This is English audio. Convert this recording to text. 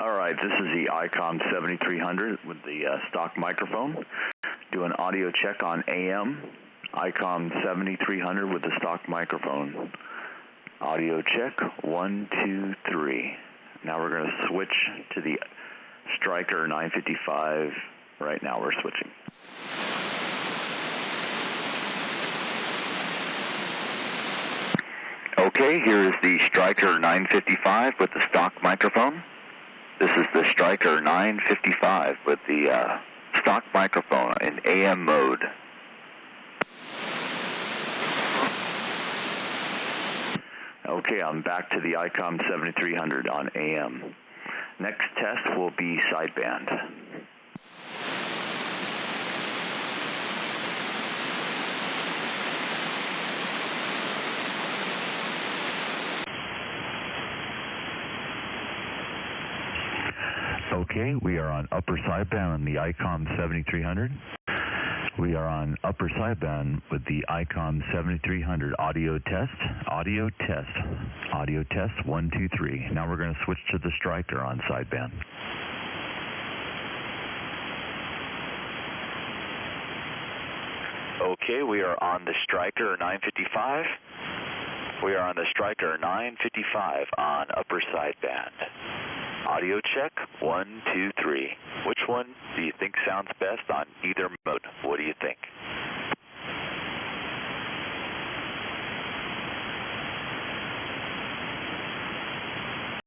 All right, this is the Icom 7300 with the stock microphone. Do an audio check on AM. Icom 7300 with the stock microphone. Audio check, 1, 2, 3. Now we're going to switch to the Stryker 955. Right now we're switching. Okay, here is the Stryker 955 with the stock microphone. This is the Stryker 955 with the stock microphone in AM mode. Okay, I'm back to the Icom 7300 on AM. Next test will be sideband. Okay, we are on upper sideband on the Icom 7300. We are on upper sideband with the Icom 7300 audio test. Audio test. Audio test, 1, 2, 3. Now we're going to switch to the Stryker on sideband. Okay, we are on the Stryker 955. We are on the Stryker 955 on upper sideband. Audio check, 1, 2, 3. Which one do you think sounds best on either